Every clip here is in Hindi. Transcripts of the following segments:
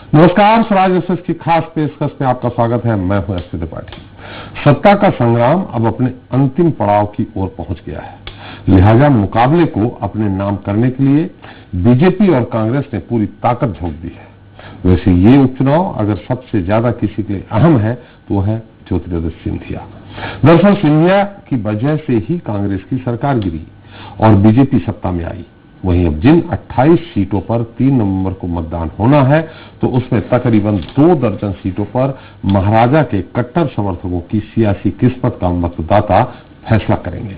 नमस्कार, स्वराज एक्सप्रेस की खास पेशकश में आपका स्वागत है। मैं हूं एस त्रिपाठी। सत्ता का संग्राम अब अपने अंतिम पड़ाव की ओर पहुंच गया है। लिहाजा मुकाबले को अपने नाम करने के लिए बीजेपी और कांग्रेस ने पूरी ताकत झोंक दी है। वैसे ये उपचुनाव अगर सबसे ज्यादा किसी के लिए अहम है तो वो है ज्योतिरादित्य सिंधिया। दरअसल सिंधिया की वजह से ही कांग्रेस की सरकार गिरी और बीजेपी सत्ता में आई। वहीं अब जिन 28 सीटों पर 3 नवंबर को मतदान होना है तो उसमें तकरीबन 2 दर्जन सीटों पर महाराजा के कट्टर समर्थकों की सियासी किस्मत का मतदाता फैसला करेंगे।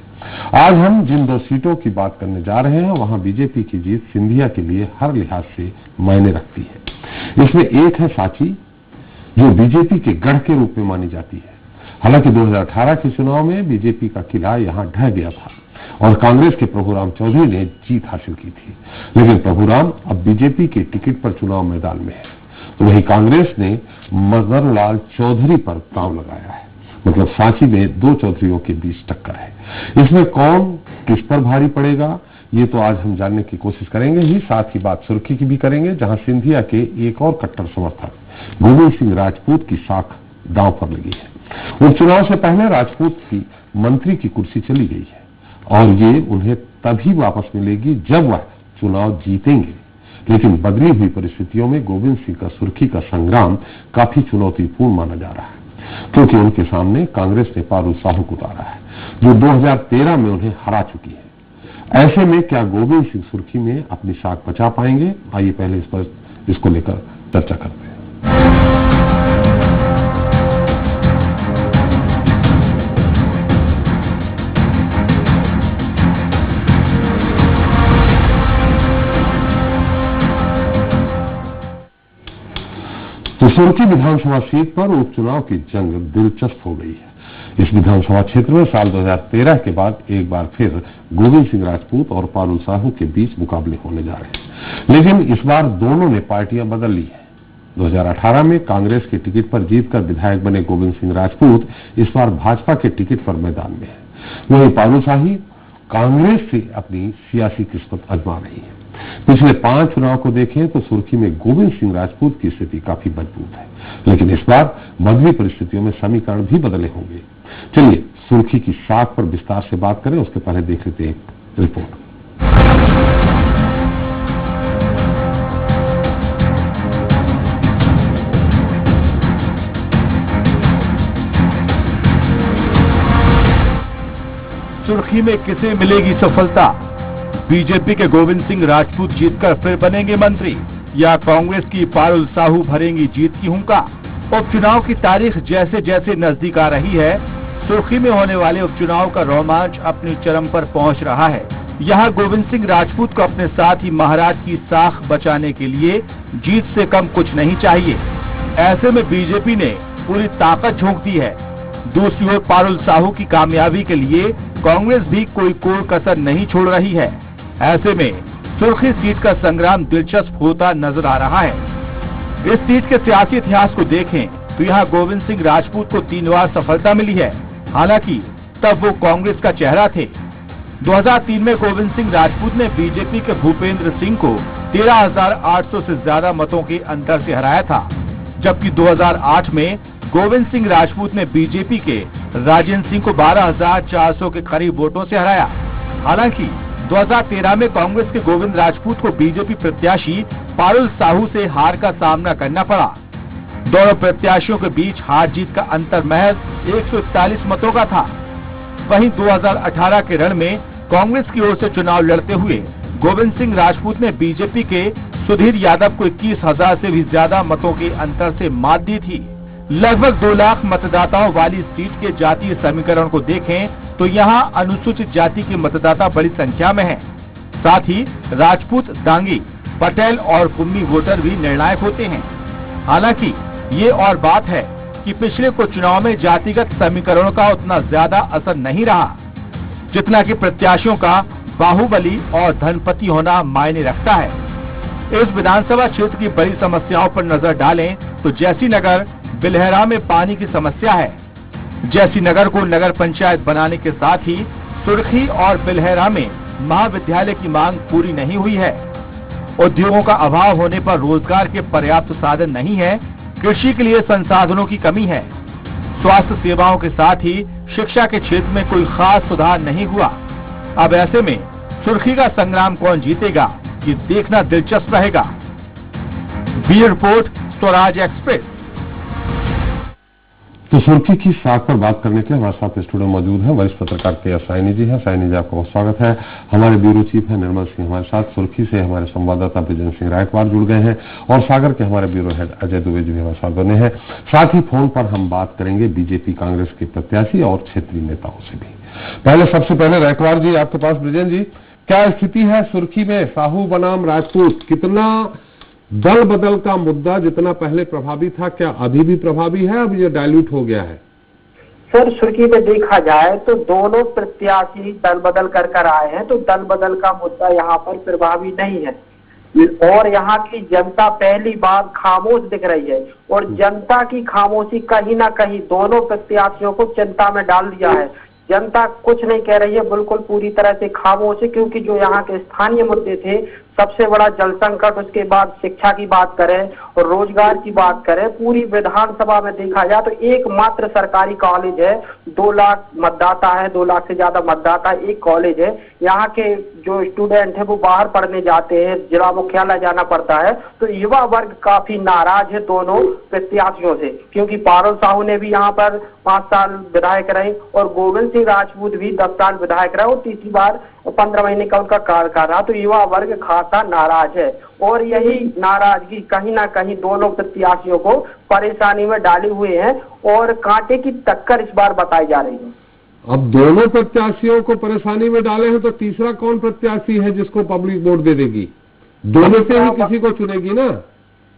आज हम जिन 2 सीटों की बात करने जा रहे हैं वहां बीजेपी की जीत सिंधिया के लिए हर लिहाज से मायने रखती है। इसमें एक है सांची, जो बीजेपी के गढ़ के रूप में मानी जाती है। हालांकि 2018 के चुनाव में बीजेपी का किला यहां ढह गया था और कांग्रेस के प्रभुराम चौधरी ने जीत हासिल की थी, लेकिन प्रभुराम अब बीजेपी के टिकट पर चुनाव मैदान में है। तो वहीं कांग्रेस ने मदन लाल चौधरी पर दांव लगाया है। मतलब सांची में 2 चौधरीयों के बीच टक्कर है। इसमें कौन किस पर भारी पड़ेगा ये तो आज हम जानने की कोशिश करेंगे ही। साथ ही बात सुर्खी की भी करेंगे, जहां सिंधिया के एक और कट्टर समर्थक गोविंद सिंह राजपूत की साख दांव पर लगी है। उपचुनाव से पहले राजपूत की मंत्री की कुर्सी चली गई है और ये उन्हें तभी वापस मिलेगी जब वह चुनाव जीतेंगे। लेकिन बदली हुई परिस्थितियों में गोविंद सिंह का सुर्खी का संग्राम काफी चुनौतीपूर्ण माना जा रहा है, क्योंकि उनके सामने कांग्रेस ने पारुल साहू को उतारा है, जो 2013 में उन्हें हरा चुकी है। ऐसे में क्या गोविंद सिंह सुर्खी में अपनी साख बचा पाएंगे? आइए पहले इसको लेकर चर्चा करते हैं। तो सुर्खी विधानसभा सीट पर उपचुनाव की जंग दिलचस्प हो गई है। इस विधानसभा क्षेत्र में साल 2013 के बाद एक बार फिर गोविंद सिंह राजपूत और पारुल साहू के बीच मुकाबले होने जा रहे हैं, लेकिन इस बार दोनों ने पार्टियां बदल ली है। 2018 में कांग्रेस के टिकट पर जीतकर विधायक बने गोविंद सिंह राजपूत इस बार भाजपा के टिकट पर मैदान में है। वहीं पारुल साहू कांग्रेस से अपनी सियासी किस्मत आजमा रही है। पिछले 5 चुनाव को देखें तो सुर्खी में गोविंद सिंह राजपूत की स्थिति काफी मजबूत है, लेकिन इस बार बदली परिस्थितियों में समीकरण भी बदले होंगे। चलिए सुर्खी की साख पर विस्तार से बात करें, उसके पहले देख लेते हैं एक रिपोर्ट। सुर्खी में किसे मिलेगी सफलता? बीजेपी के गोविंद सिंह राजपूत जीतकर फिर बनेंगे मंत्री या कांग्रेस की पारुल साहू भरेंगी जीत की हुंका? उपचुनाव की तारीख जैसे जैसे नजदीक आ रही है, सुर्खी में होने वाले उपचुनाव का रोमांच अपनी चरम पर पहुंच रहा है। यहां गोविंद सिंह राजपूत को अपने साथ ही महाराज की साख बचाने के लिए जीत से कम कुछ नहीं चाहिए। ऐसे में बीजेपी ने पूरी ताकत झोंक दी है। दूसरी ओर पारुल साहू की कामयाबी के लिए कांग्रेस भी कोई कसर नहीं छोड़ रही है। ऐसे में सुर्खी सीट का संग्राम दिलचस्प होता नजर आ रहा है। इस सीट के सियासी इतिहास को देखें तो यहाँ गोविंद सिंह राजपूत को 3 बार सफलता मिली है। हालांकि तब वो कांग्रेस का चेहरा थे। 2003 में गोविंद सिंह राजपूत ने बीजेपी के भूपेंद्र सिंह को 13,800 से ज्यादा मतों के अंतर से हराया था, जबकि 2008 में गोविंद सिंह राजपूत ने बीजेपी के राजेंद्र सिंह को 12,400 के करीब वोटों से हराया। हालांकि 2013 में कांग्रेस के गोविंद राजपूत को बीजेपी प्रत्याशी पारुल साहू से हार का सामना करना पड़ा। दोनों प्रत्याशियों के बीच हार जीत का अंतर महज 141 मतों का था। वहीं 2018 के रण में कांग्रेस की ओर से चुनाव लड़ते हुए गोविंद सिंह राजपूत ने बीजेपी के सुधीर यादव को 21,000 से भी ज्यादा मतों के अंतर से मात दी थी। लगभग 2 लाख मतदाताओं वाली सीट के जातीय समीकरण को देखें तो यहां अनुसूचित जाति के मतदाता बड़ी संख्या में हैं। साथ ही राजपूत, दांगी, पटेल और कुम्मी वोटर भी निर्णायक होते हैं। हालांकि ये और बात है कि पिछले कुछ चुनाव में जातिगत समीकरणों का उतना ज्यादा असर नहीं रहा, जितना कि प्रत्याशियों का बाहुबली और धनपति होना मायने रखता है। इस विधानसभा क्षेत्र की बड़ी समस्याओं पर नजर डालें तो जैसी नगर बिलहरा में पानी की समस्या है। जैसी नगर को नगर पंचायत बनाने के साथ ही सुर्खी और बिलहरा में महाविद्यालय की मांग पूरी नहीं हुई है। उद्योगों का अभाव होने पर रोजगार के पर्याप्त साधन नहीं है, कृषि के लिए संसाधनों की कमी है, स्वास्थ्य सेवाओं के साथ ही शिक्षा के क्षेत्र में कोई खास सुधार नहीं हुआ। अब ऐसे में सुर्खी का संग्राम कौन जीतेगा, ये देखना दिलचस्प रहेगा। Bureau report, Swaraj express. तो सुर्खी की साख पर बात करने के लिए हमारे साथ स्टूडियो मौजूद हैं वरिष्ठ पत्रकार के साइनी जी हैं। साइनी जी, आपका बहुत स्वागत है। हमारे ब्यूरो चीफ हैं निर्मल सिंह हमारे साथ। सुर्खी से हमारे संवाददाता ब्रिजेंद्र सिंह रायकवार जुड़ गए हैं और सागर के हमारे ब्यूरो हेड अजय दुबे जी भी हमारे साथ बने हैं। साथ ही फोन पर हम बात करेंगे बीजेपी कांग्रेस के प्रत्याशी और क्षेत्रीय नेताओं से भी। सबसे पहले रायकवार जी, आपके पास। ब्रिजेंद्र जी, क्या स्थिति है सुर्खी में? साहू बनाम राजपूत, कितना दल बदल का मुद्दा जितना पहले प्रभावी था, क्या अभी भी प्रभावी है, अब ये डाइल्यूट हो गया है? सर, सुर्खी में देखा जाए तो दोनों प्रत्याशी दल बदल कर आए हैं, तो दल बदल का मुद्दा यहाँ पर प्रभावी नहीं है और यहाँ की जनता पहली बार खामोश दिख रही है और जनता की खामोशी कहीं ना कहीं दोनों प्रत्याशियों को चिंता में डाल दिया है। जनता कुछ नहीं कह रही है, बिल्कुल पूरी तरह से खामोश है, क्योंकि जो यहाँ के स्थानीय मुद्दे थे, सबसे बड़ा जल संकट, उसके बाद शिक्षा की बात करें और रोजगार की बात करें, पूरी विधानसभा में देखा जाए तो एकमात्र सरकारी कॉलेज है, 2 लाख मतदाता है, 2 लाख से ज्यादा मतदाता एक कॉलेज है। यहाँ के जो स्टूडेंट है वो बाहर पढ़ने जाते हैं, जिला मुख्यालय जाना पड़ता है। तो युवा वर्ग काफी नाराज है दोनों प्रत्याशियों से, क्योंकि पारुल साहू ने भी यहाँ पर 5 साल विधायक रहे और गोविंद सिंह राजपूत भी 10 साल विधायक रहे और तीसरी बार 15 महीने का उनका कार्यकाल रहा। तो युवा वर्ग खासा नाराज है और यही नाराजगी कहीं ना कहीं दोनों प्रत्याशियों को परेशानी में डाले हुए हैं और कांटे की टक्कर इस बार बताई जा रही है। अब दोनों प्रत्याशियों को परेशानी में डाले हैं, तो तीसरा कौन प्रत्याशी है जिसको पब्लिक वोट दे देगी? दोनों से ही किसी को चुनेगी ना?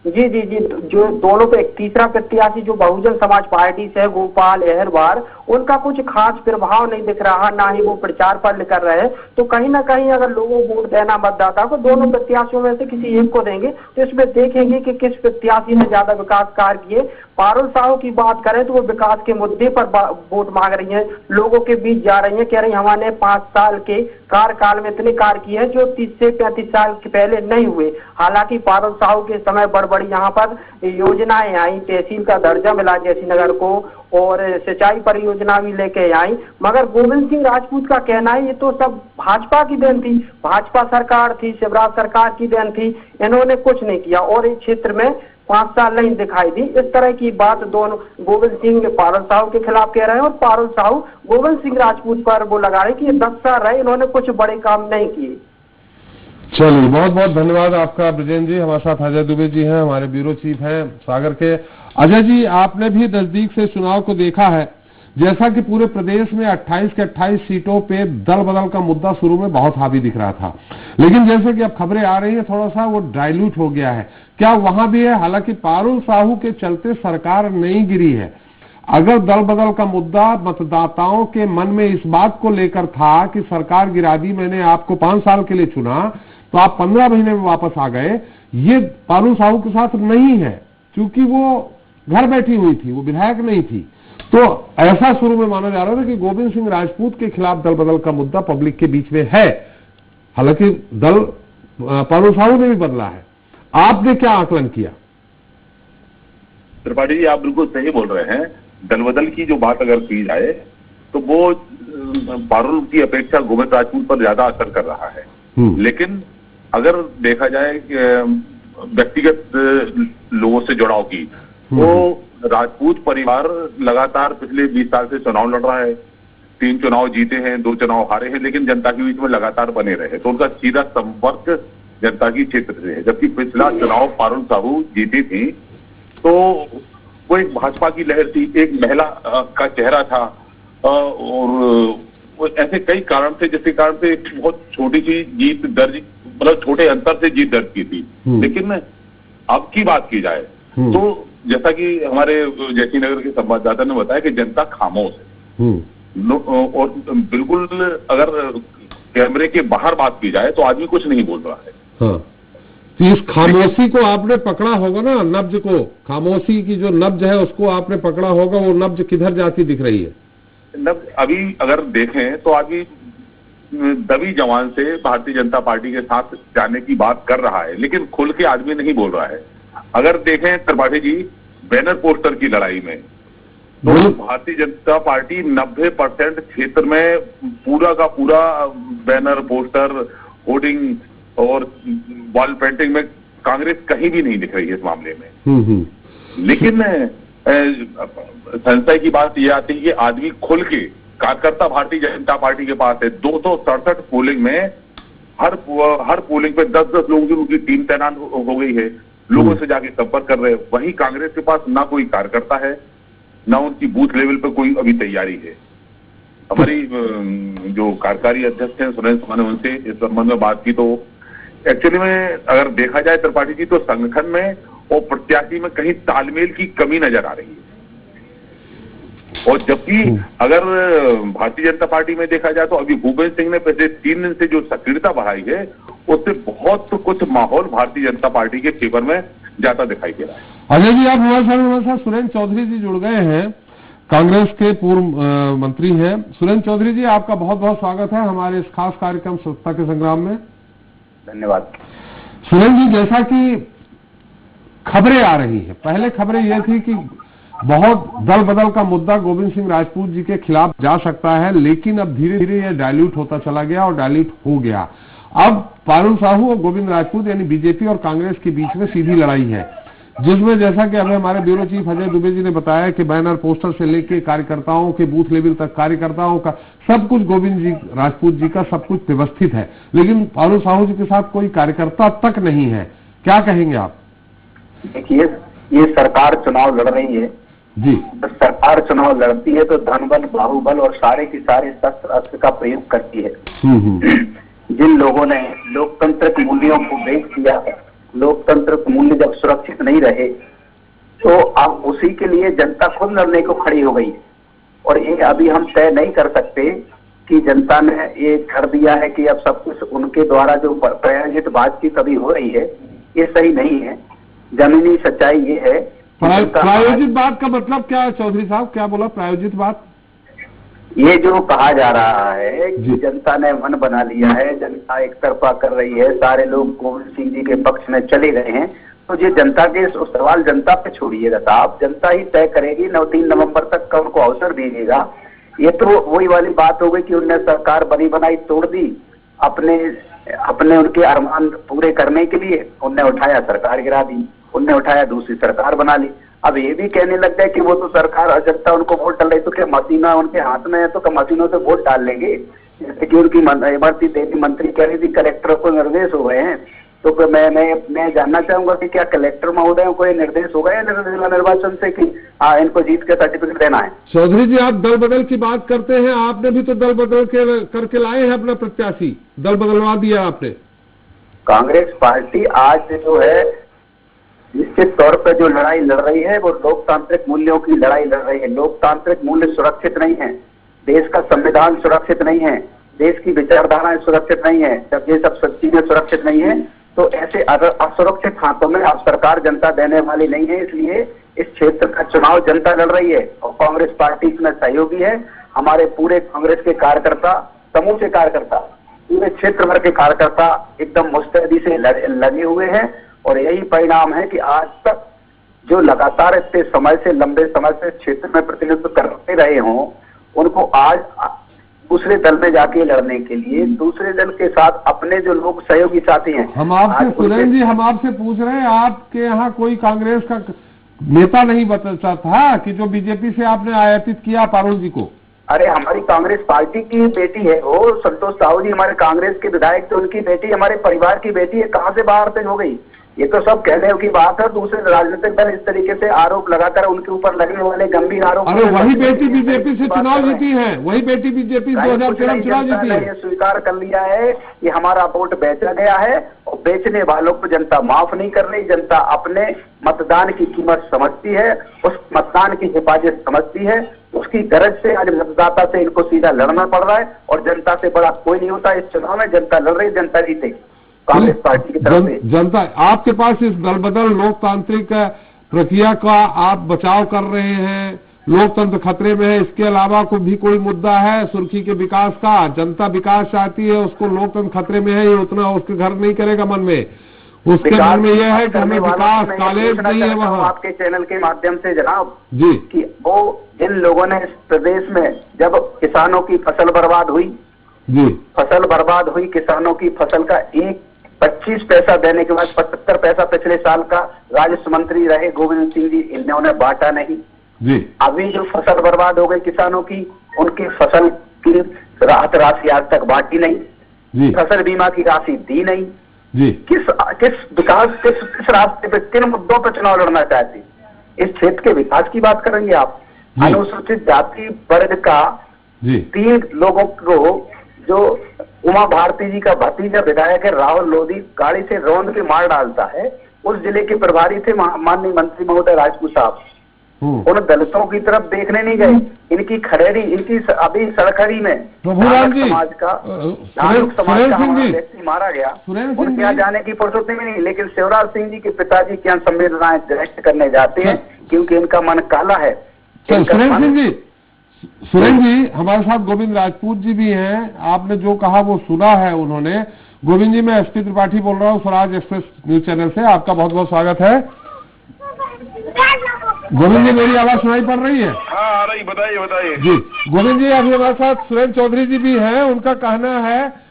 जी जी जी, जो दोनों पे एक तीसरा प्रत्याशी जो बहुजन समाज पार्टी से है, गोपाल अहिरवार, उनका कुछ खास प्रभाव नहीं दिख रहा, ना ही वो प्रचार पर कर रहे हैं। तो कहीं ना कहीं अगर लोगों को वोट देना मतदाता को, दोनों प्रत्याशियों में से किसी एक को देंगे तो इसमें देखेंगे कि किस प्रत्याशी ने ज्यादा विकास कार्य किए। पारुल साहू की बात करें तो वो विकास के मुद्दे पर वोट मांग रही है, लोगों के बीच जा रही है, कह रही हमारे 5 साल के कार्यकाल में इतने कार्य किए हैं जो 30 से 35 साल के पहले नहीं हुए। हालांकि पारुल साहू के समय बड़ी यहाँ पर योजनाएं आई, तहसील का दर्जा मिला जयसिंहनगर को और सिंचाई परियोजना भी लेके आई, मगर गोविंद सिंह राजपूत का कहना है ये तो सब भाजपा की देन थी, भाजपा सरकार थी, शिवराज सरकार की देन थी, इन्होंने कुछ नहीं किया और इस क्षेत्र में 5 साल नहीं दिखाई दी। इस तरह की बात दोनों गोविंद सिंह पारुल साहू के खिलाफ कह रहे हैं और पारुल साहू गोविंद सिंह राजपूत पर वो लगा रहे कि ये 10 साल रहे, इन्होंने कुछ बड़े काम नहीं किए। चलिए, बहुत बहुत धन्यवाद आपका ब्रिजेंद्र जी। हमारे साथ अजय दुबे जी हैं, हमारे ब्यूरो चीफ हैं सागर के। अजय जी, आपने भी नजदीक से चुनाव को देखा है। जैसा कि पूरे प्रदेश में 28 के 28 सीटों पे दल बदल का मुद्दा शुरू में बहुत हावी दिख रहा था, लेकिन जैसे कि अब खबरें आ रही है थोड़ा सा वो डाइल्यूट हो गया है। क्या वहां भी है? हालांकि पारुल साहू के चलते सरकार नहीं गिरी है। अगर दल बदल का मुद्दा मतदाताओं के मन में इस बात को लेकर था कि सरकार गिरा दी, मैंने आपको 5 साल के लिए चुना तो आप 15 महीने में वापस आ गए, ये पारुल साहू के साथ नहीं है, क्योंकि वो घर बैठी हुई थी, वो विधायक नहीं थी। तो ऐसा शुरू में माना जा रहा था कि गोविंद सिंह राजपूत के खिलाफ दल बदल का मुद्दा पब्लिक के बीच में है। हालांकि दल पारुल साहू ने भी बदला है। आपने क्या आकलन किया? त्रिपाठी जी, आप बिल्कुल सही बोल रहे हैं। दल बदल की जो बात अगर की जाए तो वो पारुल की अपेक्षा गोविंद राजपूत पर ज्यादा असर कर रहा है, लेकिन अगर देखा जाए व्यक्तिगत लोगों से जुड़ाव की, तो राजपूत परिवार लगातार पिछले 20 साल से चुनाव लड़ रहा है, 3 चुनाव जीते हैं, 2 चुनाव हारे हैं, लेकिन जनता के बीच में लगातार बने रहे, तो उनका सीधा संपर्क जनता की क्षेत्र से है। जबकि पिछला चुनाव पारुल साहू जीती थी तो वो एक भाजपा की लहर थी, एक महिला का चेहरा था और ऐसे कई कारण थे जिसके कारण से बहुत छोटी सी जीत दर्ज, मतलब छोटे अंतर से जीत दर्ज की थी। लेकिन अब की बात की जाए तो जैसा कि हमारे जयसिंहनगर के संवाददाता ने बताया कि जनता खामोश है और बिल्कुल अगर कैमरे के बाहर बात की जाए तो आदमी कुछ नहीं बोल रहा है। हाँ। तो इस खामोशी को आपने पकड़ा होगा ना, नब्ज को, खामोशी की जो नब्ज है उसको आपने पकड़ा होगा। वो नब्ज किधर जाती दिख रही है? नब्ज अभी अगर देखें तो आदमी दबी जवान से भारतीय जनता पार्टी के साथ जाने की बात कर रहा है, लेकिन खुल के आदमी नहीं बोल रहा है। अगर देखें त्रिपाठी जी, बैनर पोस्टर की लड़ाई में तो भारतीय जनता पार्टी 90% क्षेत्र में पूरा का पूरा बैनर, पोस्टर, होर्डिंग और वॉल पेंटिंग में कांग्रेस कहीं भी नहीं दिख रही है इस मामले में। लेकिन संशय की बात यह आती है कि आदमी खुल के, कार्यकर्ता भारतीय जनता पार्टी के पास है। 267 पोलिंग में हर पोलिंग पे 10-10 लोगों की उनकी टीम तैनात हो गई है, लोगों से जाके संपर्क कर रहे हैं। वहीं कांग्रेस के पास ना कोई कार्यकर्ता है, ना उनकी बूथ लेवल पे कोई अभी तैयारी है। हमारी जो कार्यकारी अध्यक्ष हैं सुरेंद्र साहू ने उनसे इस संबंध में बात की, तो एक्चुअली में अगर देखा जाए त्रिपाठी जी, तो संगठन में और प्रत्याशी में कहीं तालमेल की कमी नजर आ रही है। और जबकि अगर भारतीय जनता पार्टी में देखा जाए तो अभी भूपेंद्र सिंह ने पिछले 3 दिन से जो सक्रियता बढ़ाई है, उससे बहुत कुछ माहौल भारतीय जनता पार्टी के फेवर में जाता दिखाई दे रहा है। अजय जी, आप हमारे साथ सुरेंद्र चौधरी जी जुड़ गए हैं, कांग्रेस के पूर्व मंत्री हैं। सुरेंद्र चौधरी जी, आपका बहुत बहुत स्वागत है हमारे इस खास कार्यक्रम सत्ता के संग्राम में। धन्यवाद। सुरेंद्र जी, जैसा कि खबरें आ रही है, पहले खबरें यह थी कि बहुत दल बदल का मुद्दा गोविंद सिंह राजपूत जी के खिलाफ जा सकता है, लेकिन अब धीरे धीरे यह डाइल्यूट होता चला गया और डाइल्यूट हो गया। अब पारुल साहू और गोविंद राजपूत यानी बीजेपी और कांग्रेस के बीच में सीधी लड़ाई है, जिसमें जैसा कि अभी हमारे ब्यूरो चीफ अजय दुबे जी ने बताया कि बैनर पोस्टर से लेके कार्यकर्ताओं के बूथ लेवल तक कार्यकर्ताओं का सब कुछ गोविंद जी राजपूत जी का सब कुछ व्यवस्थित है, लेकिन पारुल साहू जी के साथ कोई कार्यकर्ता तक नहीं है। क्या कहेंगे आप? देखिए, ये सरकार चुनाव लड़ रही है जी। तो सरकार चुनाव लड़ती है तो धनबल, बाहुबल और सारे की सारे शस्त्र अस्त्र का प्रयोग करती है। जिन लोगों ने लोकतंत्र के मूल्यों को बेच दिया, लोकतंत्र के मूल्य जब सुरक्षित नहीं रहे, तो अब उसी के लिए जनता खुद लड़ने को खड़ी हो गई। और ये अभी हम तय नहीं कर सकते कि जनता ने ये कर दिया है कि अब सब कुछ उनके द्वारा जो प्रायोजित बातचीत अभी हो रही है, ये सही नहीं है। जमीनी सच्चाई ये है। प्रायोजित बात का मतलब क्या है चौधरी साहब, क्या बोला प्रायोजित बात? ये जो कहा जा रहा है कि जनता ने मन बना लिया है, जनता एक तरफा कर रही है, सारे लोग गोविंद सिंह जी के पक्ष में चले गए हैं, तो ये जनता के सवाल जनता पे छोड़िएगा साहब, जनता ही तय करेगी। 3 नवंबर तक का उनको अवसर दीजिएगा। ये तो वही वाली बात हो गई कि उनने सरकार बनी बनाई तोड़ दी, अपने उनके अरमान पूरे करने के लिए उनने उठाया सरकार गिरा दी, उनने उठाया दूसरी सरकार बना ली। अब ये भी कहने लग गए कि वो तो सरकार जनता उनको वोट डाल रही, तो क्या मशीना उनके हाथ में है तो क्या मशीनों से वोट डाल लेंगे? जैसे कि उनकी इमरती देवी मंत्री कह रही थी कलेक्टर को निर्देश हो गए हैं, तो मैं जानना चाहूंगा कि क्या कलेक्टर महोदय को ये निर्देश हो गए जिला निर्वाचन से कि इनको जीत के सर्टिफिकेट देना है? चौधरी जी, आप दल बदल की बात करते हैं, आपने भी तो दल बदल करके लाए हैं अपना प्रत्याशी, दल बदलवा दिया आपने। कांग्रेस पार्टी आज जो है निश्चित तौर पर जो लड़ाई लड़ रही है वो लोकतांत्रिक मूल्यों की लड़ाई लड़ रही है। लोकतांत्रिक मूल्य सुरक्षित नहीं है, देश का संविधान सुरक्षित नहीं है, देश की विचारधाराएं सुरक्षित नहीं है। जब ये सब चीजें सुरक्षित नहीं है तो ऐसे असुरक्षित हाथों में अब सरकार जनता देने वाली नहीं है। इसलिए इस क्षेत्र का चुनाव जनता लड़ रही है और कांग्रेस पार्टी इसमें सहयोगी है। हमारे पूरे कांग्रेस के कार्यकर्ता, समूचे कार्यकर्ता, पूरे क्षेत्र भर के कार्यकर्ता एकदम मुस्तैदी से लगे हुए हैं और यही परिणाम है कि आज तक जो लगातार इतने समय से, लंबे समय से क्षेत्र में प्रतिनिधित्व करते रहे हों, उनको आज दूसरे दल में जाके लड़ने के लिए दूसरे दल के साथ अपने जो लोग सहयोगी साथी हैं। हम आपसे सुरेंद्र जी, हम आपसे पूछ रहे हैं, आपके यहाँ कोई कांग्रेस का नेता नहीं बचा था कि जो बीजेपी से आपने आयातित किया पारुल जी को? अरे हमारी कांग्रेस पार्टी की बेटी है वो, संतोष साहू जी हमारे कांग्रेस के विधायक थे, उनकी बेटी हमारे परिवार की बेटी है, कहाँ से बाहर से हो गई? ये तो सब कहने की बात है। दूसरे राजनीतिक दल इस तरीके से आरोप लगाकर उनके ऊपर लगने वाले गंभीर आरोप। अरे वही बेटी बीजेपी से चुनाव जीती है, वही बेटी बीजेपी 2013 चुनाव जीती है। ये स्वीकार कर लिया है कि हमारा वोट बेचा गया है और बेचने वालों को जनता माफ नहीं कर रही। जनता अपने मतदान की कीमत समझती है, उस मतदान की हिफाजत समझती है, उसकी गरज से आज मतदाता से इनको सीधा लड़ना पड़ रहा है और जनता से बड़ा कोई नहीं होता। इस चुनाव में जनता लड़ रही, जनता जीते कांग्रेस पार्टी की तरफ से। जनता आपके पास इस दल बदल लोकतांत्रिक प्रक्रिया का आप बचाव कर रहे हैं, लोकतंत्र खतरे में है, इसके अलावा कोई मुद्दा है सुर्खी के विकास का? जनता विकास चाहती है, उसको लोकतंत्र खतरे में है, ये उतना उसके घर नहीं करेगा मन में, उसके मन में यह है कि हमें विकास, कॉलेज नहीं है वहाँ। आपके चैनल के माध्यम से जनाब जी, कि वो जिन लोगों ने इस प्रदेश में जब किसानों की फसल बर्बाद हुई, जी, फसल बर्बाद हुई, किसानों की फसल का 25 पैसा देने के बाद 75 पैसा पिछले साल का राजस्व मंत्री रहे गोविंद सिंह जी, इन्होंने बांटा नहीं। जी, अभी जो फसल बर्बाद हो गई किसानों की, उनकी फसल की राहत राशि आज तक बांटी नहीं, जी, फसल बीमा की राशि दी नहीं। जी, किस विकास, किस रास्ते पे, किन मुद्दों पर चुनाव लड़ना चाहते हैं? इस क्षेत्र के विकास की बात करेंगे आप? अनुसूचित जाति वर्ग का जी, 3 लोगों को, जो उमा भारती जी का भतीजा विधायक है राहुल लोधी, गाड़ी से रौंद के मार डालता है, उस जिले के प्रभारी थे माननीय मंत्री महोदय राजपूत साहब। उन दलितों की तरफ देखने नहीं गए। इनकी खड़ेरी, इनकी अभी सड़खड़ी में समाज का व्यक्ति मारा गया, उनके यहाँ जाने की फुर्सत नहीं। लेकिन शिवराज सिंह जी के पिताजी की संवेदनाएं व्यक्त करने जाते हैं, क्योंकि इनका मन काला है। सुरेंद्र जी, हमारे साथ गोविंद राजपूत जी भी हैं। आपने जो कहा वो सुना है उन्होंने। गोविंद जी, मैं एसपी त्रिपाठी बोल रहा हूँ स्वराज एक्सप्रेस न्यूज चैनल से, आपका बहुत बहुत स्वागत है। गोविंद जी, मेरी आवाज सुनाई पड़ रही है? हाँ, आ रही, बताइए जी। गोविंद जी, अभी हमारे साथ सुरेंद्र चौधरी जी भी हैं। उनका कहना है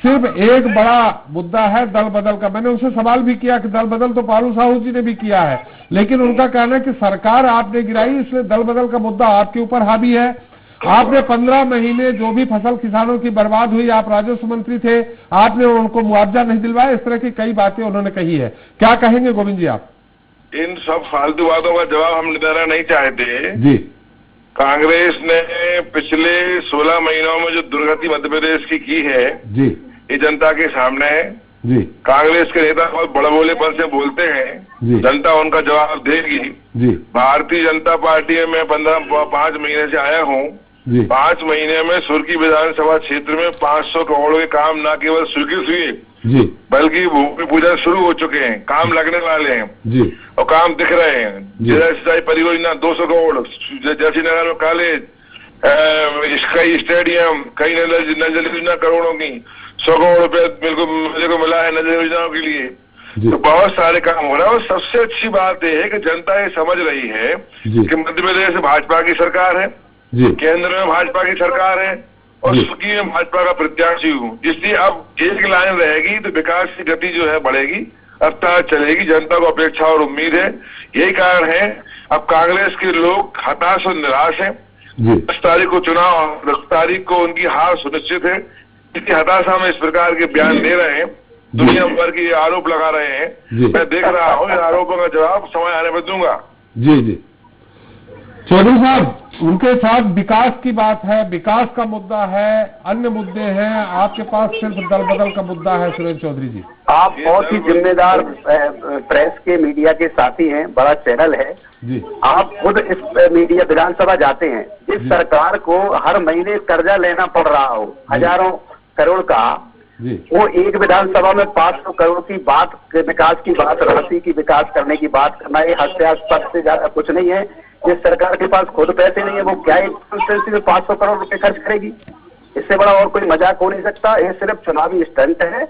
सिर्फ एक बड़ा मुद्दा है दल बदल का। मैंने उनसे सवाल भी किया कि दल बदल तो पारुल साहू जी ने भी किया है, लेकिन उनका कहना है कि सरकार आपने गिराई, इसलिए दल बदल का मुद्दा आपके ऊपर हावी है। आपने 15 महीने जो भी फसल किसानों की बर्बाद हुई, आप राजस्व मंत्री थे, आपने उनको मुआवजा नहीं दिलवाया। इस तरह की कई बातें उन्होंने कही है। क्या कहेंगे गोविंद जी आप? इन सब फालतू बातों का जवाब हम देना नहीं चाहते जी। कांग्रेस ने पिछले 16 महीनों में जो दुर्गति मध्य प्रदेश की है जी, ये जनता के सामने है। जी, कांग्रेस के नेता बहुत बड़े बोलेपन से बोलते हैं, जनता उनका जवाब देगी। जी, भारतीय जनता पार्टी में मैं 5 महीने से आया हूँ। 5 महीने में सुर्खी विधानसभा क्षेत्र में 500 करोड़ के काम न केवल स्वीकृत हुए, जी, बल्कि भूमि पूजन शुरू हो चुके हैं, काम लगने वाले हैं, जी, और काम दिख रहे हैं। जिला सिंचाई परियोजना 200 करोड़, जैसी नगर में कॉलेज, कई स्टेडियम, कई नल योजना करोड़ों की, 100 करोड़ रुपए बिल्कुल मुझे को मिला है नल योजनाओं के लिए। तो बहुत सारे काम हो रहा है। और सबसे अच्छी बात यह है कि जनता ये समझ रही है कि मध्य प्रदेश में भाजपा की सरकार है, केंद्र में भाजपा की सरकार है, और सुर्खी में भाजपा का प्रत्याशी हूँ। इसलिए अब एक लाइन रहेगी तो विकास की गति जो है बढ़ेगी, रफ्तार चलेगी। जनता को अपेक्षा और उम्मीद है। यही कारण है अब कांग्रेस के लोग हताश और निराश हैं। 10 तारीख को चुनाव, 10 तारीख को उनकी हार सुनिश्चित है। इसी हताशा में इस प्रकार के बयान दे रहे हैं, दुनिया भर के आरोप लगा रहे हैं। मैं देख रहा हूँ, इन आरोपों का जवाब समय आने पर दूंगा। जी, जी। चौधरी साहब, उनके साथ विकास की बात है, विकास का मुद्दा है, अन्य मुद्दे हैं, आपके पास सिर्फ दल बदल का मुद्दा है। सुरेंद्र चौधरी जी, आप बहुत ही जिम्मेदार प्रेस के मीडिया के साथी हैं, बड़ा चैनल है जी। आप खुद इस मीडिया विधानसभा जाते हैं, जिस सरकार को हर महीने कर्जा लेना पड़ रहा हो हजारों करोड़ का, वो एक विधानसभा में 500 करोड़ की बात, विकास की बात, राशि की विकास करने की बात करना, ये हास्यास्पद से ज्यादा कुछ नहीं है। जिस सरकार के पास खुद पैसे नहीं है, वो क्या एक कॉन्स्टिट्यूंसी में 500 करोड़ रुपए खर्च करेगी? इससे बड़ा और कोई मजाक हो नहीं सकता। ये सिर्फ चुनावी स्टंट है,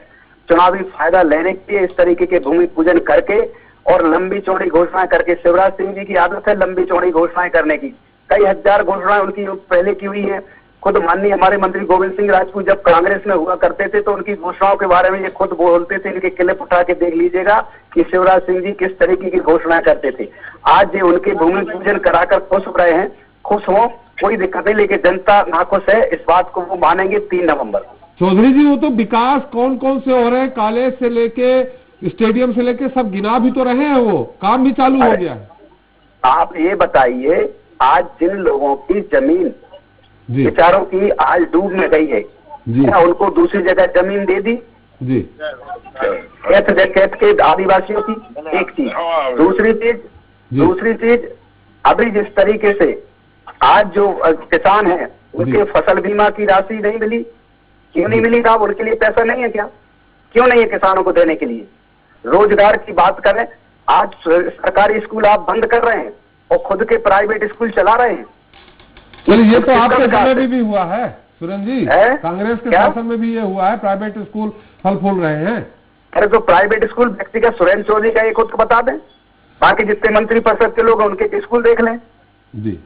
चुनावी फायदा लेने के लिए इस तरीके के भूमि पूजन करके और लंबी चौड़ी घोषणाएं करके। शिवराज सिंह जी की आदत है लंबी चौड़ी घोषणाएं करने की। कई हजार घोषणाएं उनकी पहले की हुई है। खुद माननीय हमारे मंत्री गोविंद सिंह राजपूत जब कांग्रेस में हुआ करते थे तो उनकी घोषणाओं के बारे में ये खुद बोलते थे। इनके क्लिप उठा के देख लीजिएगा कि शिवराज सिंह जी किस तरीके की घोषणाएं करते थे। आज ये उनके भूमि पूजन कराकर खुश हो रहे हैं, खुश हो, कोई दिक्कत नहीं, लेकिन जनता नाखुश है। इस बात को वो मानेंगे 3 नवंबर। चौधरी जी, वो तो विकास कौन कौन से हो रहे हैं, कॉलेज से लेके स्टेडियम से लेके सब गिना भी तो रहे हैं, वो काम भी चालू हो गया है। आप ये बताइए, आज जिन लोगों की जमीन बेचारों की आज डूब में गई है, क्या उनको दूसरी जगह जमीन दे दी? जी। कैथ के आदिवासियों की एक चीज। दूसरी चीज अभी जिस तरीके से आज जो किसान है उनके फसल बीमा की राशि नहीं मिली। क्यों नहीं मिली साहब? उनके लिए पैसा नहीं है क्या? क्यों नहीं है किसानों को देने के लिए? रोजगार की बात करें, आज सरकारी स्कूल आप बंद कर रहे हैं, और खुद के प्राइवेट स्कूल चला रहे हैं। चलिए, ये तो आपके समय में भी हुआ है सुरेंद्र जी, कांग्रेस के क्या? शासन में भी ये हुआ है, प्राइवेट स्कूल फल फूल रहे हैं। अरे तो प्राइवेट स्कूल व्यक्तिगत सुरेंद्र चौधरी का एक खुद बता दें, बाकी जितने मंत्री परिषद के लोग हैं उनके स्कूल देख लें। जी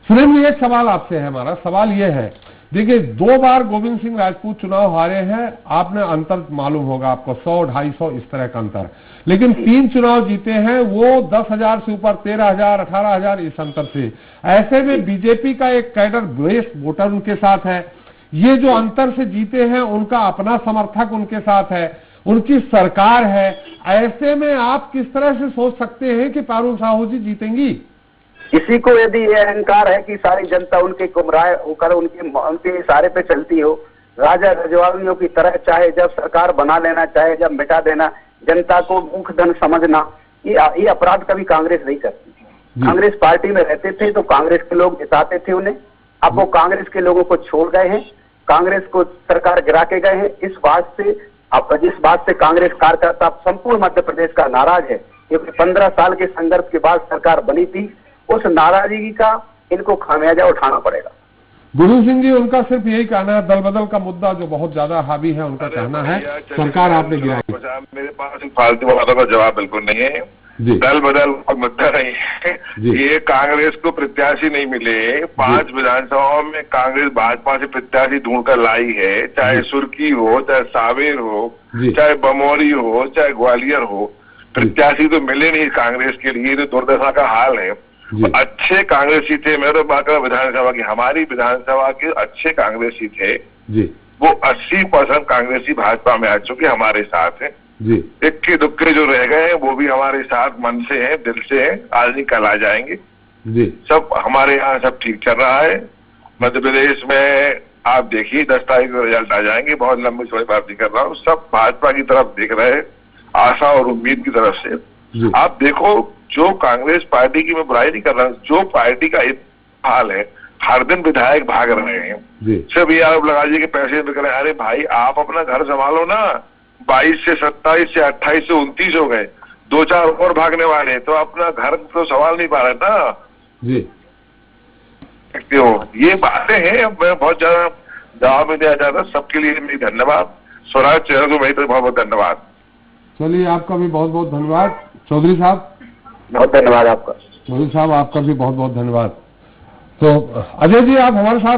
सुरेंद्र जी, एक सवाल आपसे है, हमारा सवाल ये है, देखिए 2 बार गोविंद सिंह राजपूत चुनाव हारे हैं, आपने अंतर मालूम होगा आपको, 100-250 इस तरह का अंतर, लेकिन 3 चुनाव जीते हैं वो 10,000 से ऊपर, 13,000, 18,000 इस अंतर से। ऐसे में बीजेपी का एक कैडर बेस वोटर उनके साथ है, ये जो अंतर से जीते हैं उनका अपना समर्थक उनके साथ है, उनकी सरकार है, ऐसे में आप किस तरह से सोच सकते हैं कि पारुल साहू जी जीतेंगी? किसी को यदि ये अहंकार है कि सारी जनता उनके गुमराह होकर उनके इशारे पे चलती हो, राजा रजवाड़ियों की तरह, चाहे जब सरकार बना लेना, चाहे जब मिटा देना, जनता को मूर्ख धन समझना, ये अपराध कभी कांग्रेस नहीं करती। कांग्रेस पार्टी में रहते थे तो कांग्रेस के लोग जिताते थे उन्हें, अब वो कांग्रेस के लोगों को छोड़ गए हैं, कांग्रेस को सरकार गिरा के गए हैं। जिस बात से कांग्रेस कार्यकर्ता संपूर्ण मध्य प्रदेश का नाराज है, क्योंकि 15 साल के संघर्ष के बाद सरकार बनी थी, उस नाराजगी का इनको खामियाजा उठाना पड़ेगा। गोविंद सिंह जी, उनका सिर्फ यही कहना है, दल बदल का मुद्दा जो बहुत ज्यादा हावी है, उनका कहना है सरकार आपने गिराई। मेरे पास फालतू बातों का जवाब बिल्कुल नहीं है। दल बदल का मुद्दा नहीं है, ये कांग्रेस को प्रत्याशी नहीं मिले, 5 विधानसभाओं में कांग्रेस भाजपा से प्रत्याशी ढूंढ कर लाई है, चाहे सुर्खी हो, चाहे सावेर हो, चाहे बमौरी हो, चाहे ग्वालियर हो, प्रत्याशी तो मिले नहीं कांग्रेस के लिए, तो दुर्दशा का हाल है। तो अच्छे कांग्रेसी थे, मैं तो बात कर विधानसभा की, हमारी विधानसभा के अच्छे कांग्रेसी थे वो 80% कांग्रेसी भाजपा में आ चुके हमारे साथ हैं। इक्के दुक्के जो रह गए हैं वो भी हमारे साथ मन से हैं, दिल से हैं, आज नहीं कल आ जाएंगे। सब हमारे यहाँ सब ठीक चल रहा है। मध्य प्रदेश में आप देखिए 10 तारीख को रिजल्ट आ जाएंगे, बहुत लंबी समय बात नहीं कर रहा हूँ, सब भाजपा की तरफ देख रहे हैं, आशा और उम्मीद की तरफ से। आप देखो, जो कांग्रेस पार्टी की मैं बुराई नहीं कर रहा हूँ, जो पार्टी का हाल है, हर दिन विधायक भाग रहे हैं, सिर्फ ये आरोप लगा दीजिए कि पैसे बिक रहे हैं। अरे भाई, आप अपना घर संभालो ना, 22 से 27 से 28 से 29 हो गए, 2-4 और भागने वाले, तो अपना घर तो संभाल नहीं पा रहे ना जी। देखते हो, ये बातें हैं। मैं बहुत ज्यादा जवाब नहीं दिया जाता, सबके लिए मेरी धन्यवाद। स्वराज चैनल को मेरी तरफ बहुत बहुत धन्यवाद। चलिए, आपका भी बहुत बहुत धन्यवाद। चौधरी साहब, बहुत धन्यवाद आपका। चौधरी साहब, आपका भी बहुत बहुत धन्यवाद। तो अजय जी, आप हमारे साथ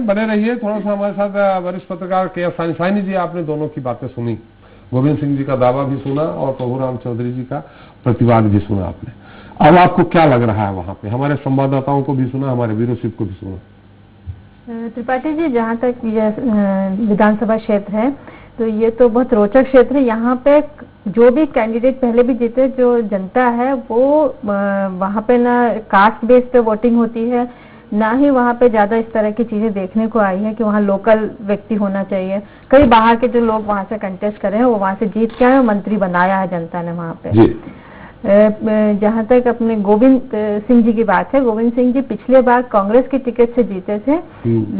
बने रहिए थोड़ा सा हमारे साथ। वरिष्ठ पत्रकार के साइनी जी, आपने दोनों की बातें सुनी, गोविंद सिंह जी का दावा भी सुना और प्रभुराम चौधरी जी का प्रतिवाद भी सुना आपने। अब आपको क्या लग रहा है वहाँ पे? हमारे संवाददाताओं को भी सुना, हमारे व्यूअरशिप को भी सुना। त्रिपाठी जी, जहाँ तक ये विधानसभा क्षेत्र है तो ये तो बहुत रोचक क्षेत्र है। यहाँ पे जो भी कैंडिडेट पहले भी जीते, जो जनता है वो वहाँ पे ना कास्ट बेस पे वोटिंग होती है, ना ही वहाँ पे ज्यादा इस तरह की चीजें देखने को आई है कि वहाँ लोकल व्यक्ति होना चाहिए। कई बाहर के जो लोग वहाँ से कंटेस्ट कर रहे हैं वो वहाँ से जीत के आए और मंत्री बनाया है जनता ने वहाँ पे। जहाँ तक अपने गोविंद सिंह जी की बात है, गोविंद सिंह जी पिछले बार कांग्रेस की टिकट से जीते थे,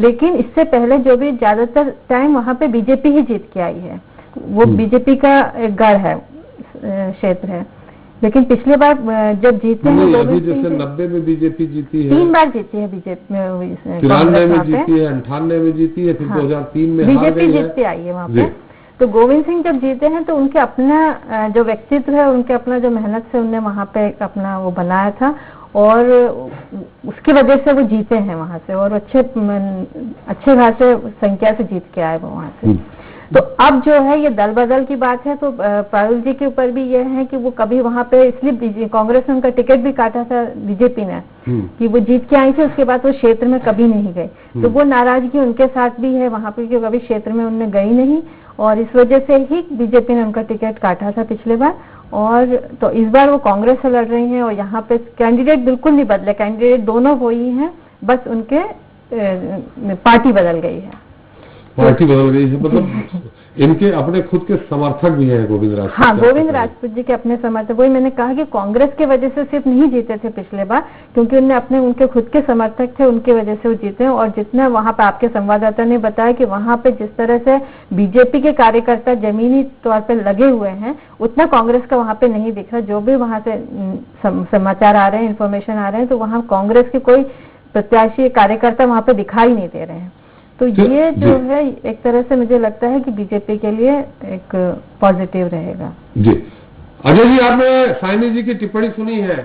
लेकिन इससे पहले जो भी ज्यादातर टाइम वहाँ पे बीजेपी ही जीत के आई है, वो बीजेपी का एक गढ़ है, क्षेत्र है। लेकिन पिछले बार जब जीते हैं गोविंद सिंह, जैसे 90 में बीजेपी जीती है, 3 बार जीती है बीजेपी में, 93 में जीती है, 98 में जीती है, फिर 2003 में बीजेपी जीतती आई है वहाँ पे। तो गोविंद सिंह जब जीते हैं तो उनके अपना जो व्यक्तित्व है, उनके अपना जो मेहनत से उनने वहाँ पे अपना वो बनाया था और उसकी वजह से वो जीते हैं वहाँ से, और अच्छे खासे संख्या से जीत के आए वो वहाँ से। तो अब जो है ये दल बदल की बात है, तो पारुल जी के ऊपर भी ये है कि वो कभी वहाँ पे, इसलिए कांग्रेस ने उनका टिकट भी काटा था बीजेपी ने कि वो जीत के आई थी, उसके बाद वो क्षेत्र में कभी नहीं गए। तो वो नाराजगी उनके साथ भी है वहाँ पे, क्योंकि कभी क्षेत्र में उनने गई नहीं और इस वजह से ही बीजेपी ने उनका टिकट काटा था पिछले बार। और तो इस बार वो कांग्रेस से लड़ रही हैं और यहाँ पे कैंडिडेट बिल्कुल नहीं बदले, कैंडिडेट दोनों वही हैं, बस उनके पार्टी बदल गई है। पार्टी बदल गई है, मतलब इनके अपने खुद के समर्थक भी हैं गोविंद राजपूत। हाँ, गोविंद राजपूत जी के अपने समर्थक, वही मैंने कहा कि कांग्रेस की वजह से सिर्फ नहीं जीते थे पिछले बार, क्योंकि उनके खुद के समर्थक थे, उनकी वजह से वो जीते। और जितना वहां पे आपके संवाददाता ने बताया कि वहां पे जिस तरह से बीजेपी के कार्यकर्ता जमीनी तौर पर लगे हुए हैं, उतना कांग्रेस का वहां पे नहीं दिख रहा। जो भी वहां से समाचार आ रहे हैं, इन्फॉर्मेशन आ रहे हैं, तो वहां कांग्रेस के कोई प्रत्याशी कार्यकर्ता वहां पे दिखाई नहीं दे रहे हैं। तो ये जो है एक तरह से मुझे लगता है कि बीजेपी के लिए एक पॉजिटिव रहेगा। जी अजय जी, आपने साइनी जी की टिप्पणी सुनी है,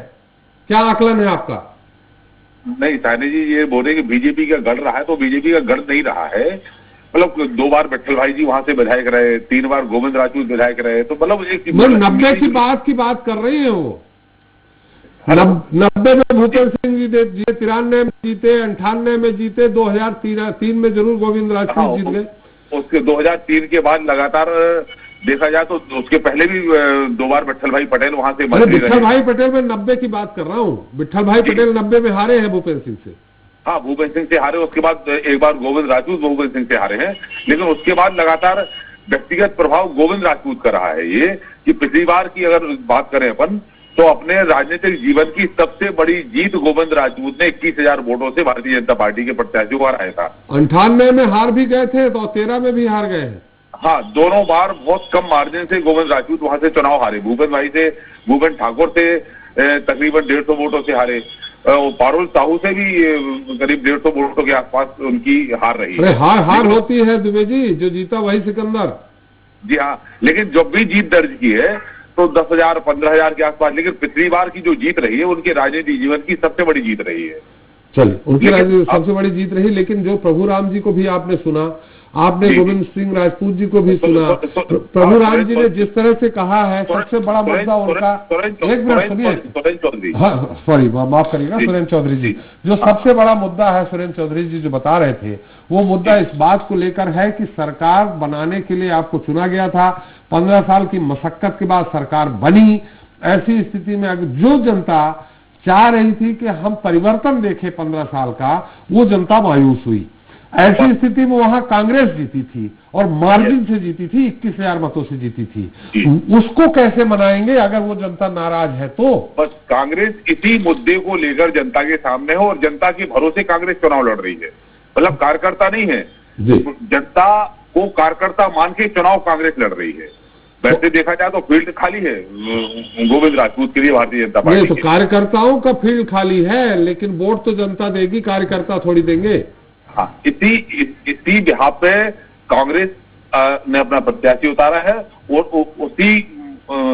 क्या आकलन है आपका? नहीं, साइनी जी ये बोल रहे कि बीजेपी का गढ़ रहा है, तो बीजेपी का गढ़ नहीं रहा है। मतलब 2 बार विट्ठल भाई जी वहां से विधायक रहे, 3 बार गोविंद राजपूत विधायक रहे, तो मतलब एक 90 की बात कर रही है वो। 90 में भूपेंद्र सिंह जी जीते, 93 में जीते, 98 में जीते, 2003 में जरूर गोविंद राजपूत जीत गए। उसके 2003 के बाद लगातार देखा जाए तो उसके पहले भी 2 बार विट्ठल भाई पटेल वहां से मंत्री रहे। विट्ठल भाई पटेल में 90 की बात कर रहा हूँ। विट्ठल भाई पटेल 90 में हारे हैं भूपेंद्र सिंह से। हाँ, भूपेंद्र सिंह से हारे, उसके बाद एक बार गोविंद राजपूत भूपेंद्र सिंह से हारे हैं, लेकिन उसके बाद लगातार व्यक्तिगत प्रभाव गोविंद राजपूत का रहा है। ये कि पिछली बार की अगर बात करें अपन, तो अपने राजनीतिक जीवन की सबसे बड़ी जीत गोविंद राजपूत ने 21,000 वोटों से भारतीय जनता पार्टी के प्रत्याशी को हराया था। 98 में हार भी गए थे, तो 13 में भी हार गए हैं। हाँ, दोनों बार बहुत कम मार्जिन से गोविंद राजपूत वहां से चुनाव हारे। भूपेंद्र ठाकुर से तकरीबन 150 वोटों से हारे। पारुल साहू से भी करीब 150 वोटों के आसपास उनकी हार रही है। हार होती है दुबे जी, जो जीता वही सिकंदर। जी हाँ, लेकिन जब भी जीत दर्ज की है तो 10,000 15,000 के आसपास, लेकिन पिछली बार की जो जीत रही है उनके राजनीतिक जीवन की सबसे बड़ी जीत रही है। चलिए, उनकी सबसे बड़ी जीत रही, लेकिन जो प्रभु राम जी को भी आपने सुना, आपने गोविंद सिंह राजपूत जी को भी सुना। प्रभु राम जी ने जिस तरह से कहा है, सबसे बड़ा मुद्दा उनका, एक मिनट सुनिए, सॉरी माफ करिएगा, सुरेंद्र चौधरी जी, जो सबसे बड़ा मुद्दा है, सुरेंद्र चौधरी जी जो बता रहे थे, वो मुद्दा इस बात को लेकर है कि सरकार बनाने के लिए आपको चुना गया था, 15 साल की मशक्कत के बाद सरकार बनी। ऐसी स्थिति में अगर जो जनता चाह रही थी कि हम परिवर्तन देखें 15 साल का, वो जनता मायूस हुई। ऐसी स्थिति में वहां कांग्रेस जीती थी और मार्जिन से जीती थी, 21,000 मतों से जीती थी। उसको कैसे मनाएंगे अगर वो जनता नाराज है? तो बस कांग्रेस इसी मुद्दे को लेकर जनता के सामने है और जनता के भरोसे कांग्रेस चुनाव लड़ रही है। मतलब कार्यकर्ता नहीं है, जनता को कार्यकर्ता मान के चुनाव कांग्रेस लड़ रही है। वैसे देखा जाए तो फील्ड खाली है गोविंद राजपूत के लिए भारतीय जनता पार्टी। तो कार्यकर्ताओं का फील्ड खाली है, लेकिन वोट तो जनता देगी, कार्यकर्ता थोड़ी देंगे। हाँ, इसी बिहाफ पे कांग्रेस ने अपना प्रत्याशी उतारा है और उसी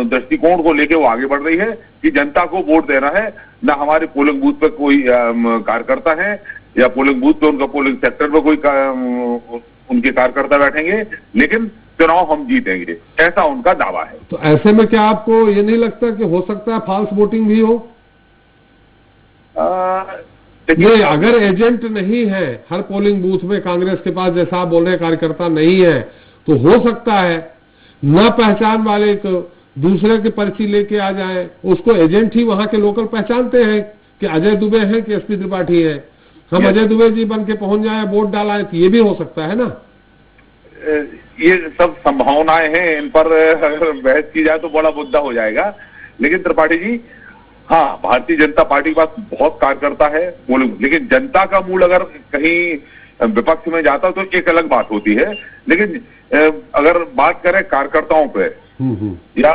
दृष्टिकोण को लेकर वो आगे बढ़ रही है कि जनता को वोट देना है। ना हमारे पोलिंग बूथ पे कोई कार्यकर्ता है या पोलिंग बूथ पे उनका पोलिंग सेक्टर पे कोई उनके कार्यकर्ता बैठेंगे, लेकिन चुनाव हम जीतेंगे, ऐसा उनका दावा है। तो ऐसे में क्या आपको ये नहीं लगता कि हो सकता है फॉल्स वोटिंग भी हो? ये अगर एजेंट नहीं है हर पोलिंग बूथ में कांग्रेस के पास, जैसा आप बोल रहे हैं कार्यकर्ता नहीं है, तो हो सकता है न पहचान वाले को दूसरे की पर्ची लेके आ जाए, उसको एजेंट ही वहां के लोकल पहचानते हैं कि अजय दुबे है कि एसपी त्रिपाठी है, हम अजय दुबे जी बन के पहुंच जाए, वोट डाला, तो ये भी हो सकता है ना। ये सब संभावनाएं हैं, इन पर अगर बहस की जाए तो बड़ा मुद्दा हो जाएगा। लेकिन त्रिपाठी जी, हाँ, भारतीय जनता पार्टी के पास बहुत कार्यकर्ता है, लेकिन जनता का मूड अगर कहीं विपक्ष में जाता तो एक अलग बात होती है। लेकिन अगर बात करें कार्यकर्ताओं पे या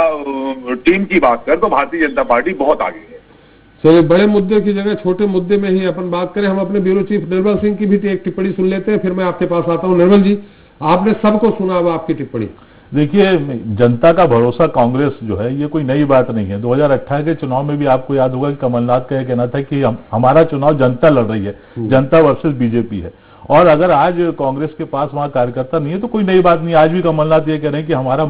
टीम की बात करें तो भारतीय जनता पार्टी बहुत आगे है। चलिए, बड़े मुद्दे की जगह छोटे मुद्दे में ही अपन बात करें। हम अपने ब्यूरो चीफ निर्मल सिंह की भी एक टिप्पणी सुन लेते हैं, फिर मैं आपके पास आता हूँ। निर्मल जी, आपने सबको सुना, अब आपकी टिप्पणी। देखिए, जनता का भरोसा कांग्रेस जो है ये कोई नई बात नहीं है। 2018 के चुनाव में भी आपको याद होगा कि कमलनाथ का यह कहना था कि हमारा चुनाव जनता लड़ रही है, जनता वर्सेस बीजेपी है। और अगर आज कांग्रेस के पास वहां कार्यकर्ता नहीं है तो कोई नई बात नहीं। आज भी कमलनाथ ये कह रहे हैं कि हमारा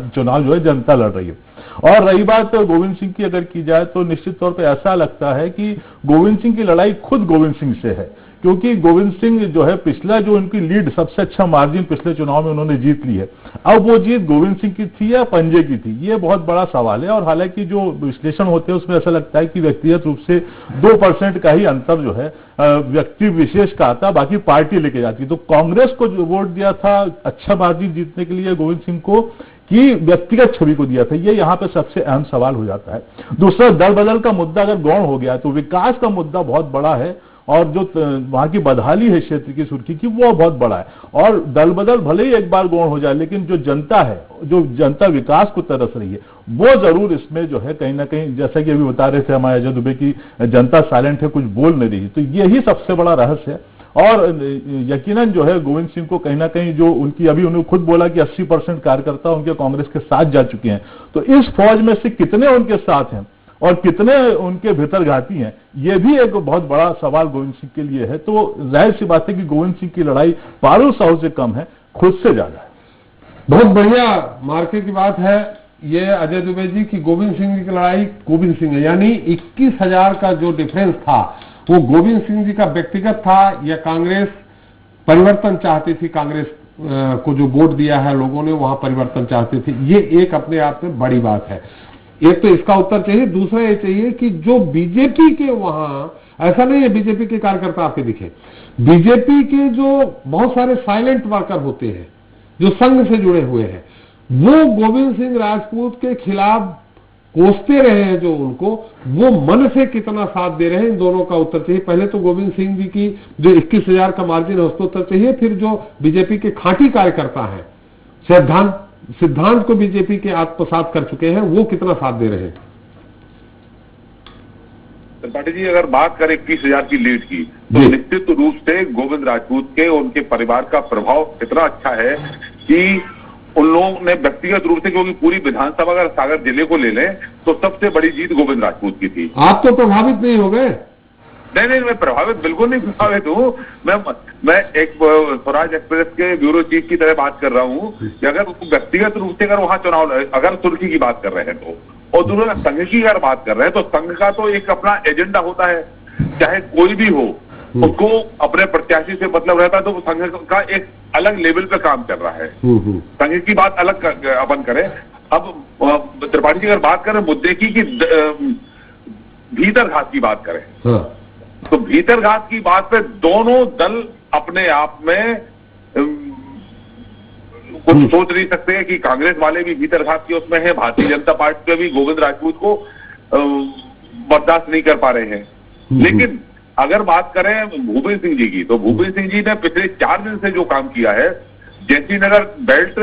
चुनाव जो है जनता लड़ रही है। और रही बात गोविंद सिंह की अगर की जाए तो निश्चित तौर पर ऐसा लगता है कि गोविंद सिंह की लड़ाई खुद गोविंद सिंह से है, क्योंकि गोविंद सिंह जो है पिछला जो उनकी लीड सबसे अच्छा मार्जिन पिछले चुनाव में उन्होंने जीत ली है, अब वो जीत गोविंद सिंह की थी या पंजे की थी, ये बहुत बड़ा सवाल है। और हालांकि जो विश्लेषण होते हैं उसमें ऐसा लगता है कि व्यक्तिगत रूप से 2% का ही अंतर जो है व्यक्ति विशेष का आता, बाकी पार्टी लेके जाती। तो कांग्रेस को जो वोट दिया था अच्छा मार्जिन जीतने के लिए गोविंद सिंह को, कि व्यक्तिगत छवि को दिया था, ये यहाँ पे सबसे अहम सवाल हो जाता है। दूसरा, दल बदल का मुद्दा अगर गौण हो गया तो विकास का मुद्दा बहुत बड़ा है, और जो वहां की बदहाली है क्षेत्र की सुर्खी की, वो बहुत बड़ा है। और दल बदल भले ही एक बार गौण हो जाए, लेकिन जो जनता है, जो जनता विकास को तरस रही है, वो जरूर इसमें जो है कहीं ना कहीं, जैसा कि अभी बता रहे थे हमारे अजय दुबे की जनता साइलेंट है, कुछ बोल नहीं रही। तो यही सबसे बड़ा रहस्य है। और यकीनन जो है गोविंद सिंह को कहीं ना कहीं जो उनकी, अभी उन्होंने खुद बोला कि 80% कार्यकर्ता उनके कांग्रेस के साथ जा चुके हैं, तो इस फौज में से कितने उनके साथ हैं और कितने उनके भीतर घाती हैं, ये भी एक बहुत बड़ा सवाल गोविंद सिंह के लिए है। तो जाहिर सी बात है कि गोविंद सिंह की लड़ाई पारुल साहू से कम है, खुद से ज्यादा है। बहुत बढ़िया मार्के की बात है ये अजय दुबे जी की, गोविंद सिंह की लड़ाई गोविंद सिंह है, यानी 21,000 का जो डिफरेंस था वो गोविंद सिंह जी का व्यक्तिगत था, या कांग्रेस परिवर्तन चाहती थी, कांग्रेस को जो वोट दिया है लोगों ने वहां परिवर्तन चाहते थे। ये एक अपने आप में बड़ी बात है। एक तो इसका उत्तर चाहिए, दूसरा ये चाहिए कि जो बीजेपी के वहां, ऐसा नहीं है बीजेपी के कार्यकर्ता आपके दिखे, बीजेपी के जो बहुत सारे साइलेंट वर्कर होते हैं जो संघ से जुड़े हुए हैं, वो गोविंद सिंह राजपूत के खिलाफ कोसते रहे हैं, जो उनको वो मन से कितना साथ दे रहे हैं, इन दोनों का उत्तर चाहिए। पहले तो गोविंद सिंह जी की जो 21,000 का मार्जिन है उसका उत्तर चाहिए, फिर जो बीजेपी के खांटी कार्यकर्ता हैं, सिद्धांत को बीजेपी के आत्मसात कर चुके हैं, वो कितना साथ दे रहे हैं। त्रिपाठी जी, अगर बात करें 21,000 की लीड की, तो निश्चित रूप से गोविंद राजपूत के और उनके परिवार का प्रभाव इतना अच्छा है कि उन लोगों ने व्यक्तिगत रूप से, क्योंकि पूरी विधानसभा अगर सागर जिले को ले लें तो सबसे बड़ी जीत गोविंद राजपूत की थी। आप तो प्रभावित नहीं हो गए? नहीं, मैं प्रभावित बिल्कुल नहीं प्रभावित हूँ। मैं एक स्वराज एक्सप्रेस के ब्यूरो चीफ की तरह बात कर रहा हूँ कि अगर व्यक्तिगत रूप से अगर वहां चुनाव, अगर सुर्खी की बात कर रहे हैं तो, और दूसरा संघ की अगर बात कर रहे हैं तो संघ का तो एक अपना एजेंडा होता है, चाहे कोई भी हो उसको अपने प्रत्याशी से मतलब रहता है, तो संघ का एक अलग लेवल पे काम कर रहा है। संघ की बात अलग अपन करें। अब त्रिपाठी जी अगर बात करें मुद्दे की कि भीतर घात की बात करें, तो भीतर घात की बात पे दोनों दल अपने आप में कुछ सोच नहीं सकते कि कांग्रेस वाले भी भीतर घात के उसमें है, भारतीय जनता पार्टी पे भी गोविंद राजपूत को बर्दाश्त नहीं कर पा रहे हैं। लेकिन अगर बात करें भूपेंद्र सिंह जी की, तो भूपेंद्र सिंह जी ने पिछले 4 दिन से जो काम किया है, जयसिंहनगर बेल्ट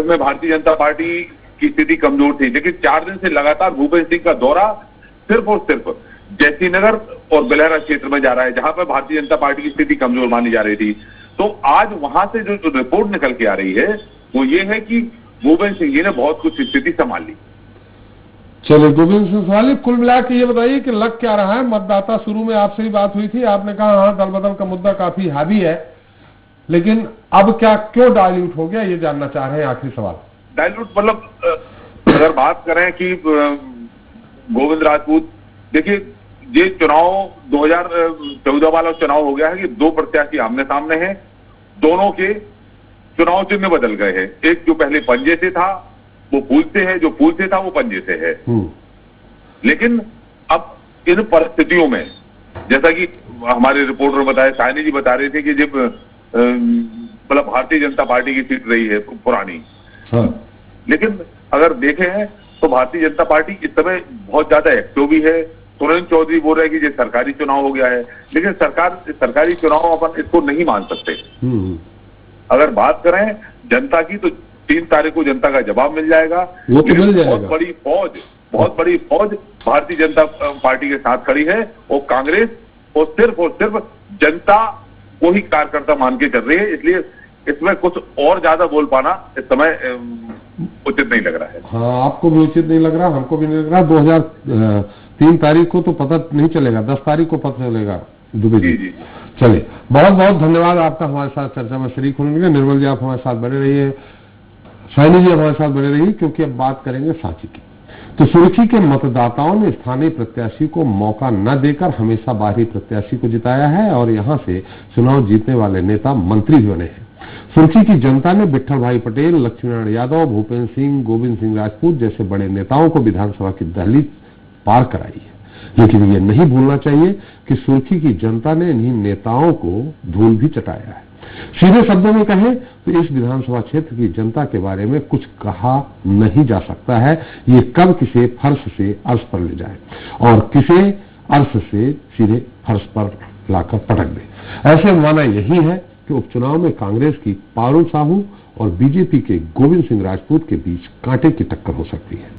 में भारतीय जनता पार्टी की स्थिति कमजोर थी, लेकिन 4 दिन से लगातार भूपेंद्र सिंह का दौरा सिर्फ और सिर्फ जयसिंहनगर और बेलहरा क्षेत्र में जा रहा है, जहां पर भारतीय जनता पार्टी की स्थिति कमजोर मानी जा रही थी। तो आज वहां से जो रिपोर्ट निकल के आ रही है वो ये है कि भूपेंद्र सिंह जी ने बहुत कुछ स्थिति संभाल ली। चलिए गोविंद सिंह सवाली, कुल मिला के ये बताइए कि लग क्या रहा है मतदाता? शुरू में आपसे ही बात हुई थी, आपने कहा हाँ दल बदल का मुद्दा काफी हावी है, लेकिन अब क्या क्यों डाइल्यूट हो गया, ये जानना चाह रहे हैं। आखिरी सवाल। डाइल्यूट मतलब अगर बात करें कि गोविंद राजपूत, देखिए ये चुनाव 2014 वाला चुनाव हो गया है कि 2 प्रत्याशी आमने सामने हैं, दोनों के चुनाव चिन्ह बदल गए हैं। एक जो पहले पंजे से था वो फूल से है, जो फूल से था वो पंजे से है। लेकिन अब इन परिस्थितियों में, जैसा कि हमारे रिपोर्टर बताए, सायनी जी बता रहे थे कि जब मतलब भारतीय जनता पार्टी की सीट रही है पुरानी, लेकिन अगर देखें तो भारतीय जनता पार्टी इस समय बहुत ज्यादा एक्टिव भी है। सुरेंद्र चौधरी बोल रहे हैं कि ये सरकारी चुनाव हो गया है, लेकिन सरकारी चुनाव अपन इसको नहीं मान सकते। अगर बात करें जनता की, तो 3 तारीख को जनता का जवाब मिल जाएगा। वो तो मिल जाएगा। बहुत बड़ी फौज भारतीय जनता पार्टी के साथ खड़ी है, और कांग्रेस और सिर्फ जनता को ही कार्यकर्ता मान के चल रही है। इसलिए इसमें कुछ और ज्यादा बोल पाना इस समय उचित नहीं लग रहा है। हाँ, आपको भी उचित नहीं लग रहा, हमको भी नहीं लग रहा। 2003 तारीख को तो पता नहीं चलेगा, 10 तारीख को पता चलेगा दुबे जी। चलिए, बहुत बहुत धन्यवाद आपका हमारे साथ चर्चा में शरीक होने के लिए। निर्मल जी आप हमारे साथ बने रहिए, साइनी जी हमारे साथ बने रहिए, क्योंकि अब बात करेंगे सांची की। तो सुर्खी के मतदाताओं ने स्थानीय प्रत्याशी को मौका न देकर हमेशा बाहरी प्रत्याशी को जिताया है और यहां से चुनाव जीतने वाले नेता मंत्री भी बने हैं। सुर्खी की जनता ने विट्ठल भाई पटेल, लक्ष्मीनारायण यादव, भूपेंद्र सिंह, गोविंद सिंह राजपूत जैसे बड़े नेताओं को विधानसभा की दहलीज पार कराई है, लेकिन ये नहीं भूलना चाहिए कि सुर्खी की जनता ने इन्हीं नेताओं को धूल भी चटाया है। सीधे शब्दों में कहें तो इस विधानसभा क्षेत्र की जनता के बारे में कुछ कहा नहीं जा सकता है। ये कब किसे फर्श से अर्श पर ले जाए और किसे अर्श से सीधे फर्श पर लाकर पटक दे। ऐसे में माना यही है कि उपचुनाव में कांग्रेस की पारुल साहू और बीजेपी के गोविंद सिंह राजपूत के बीच कांटे की टक्कर हो सकती है।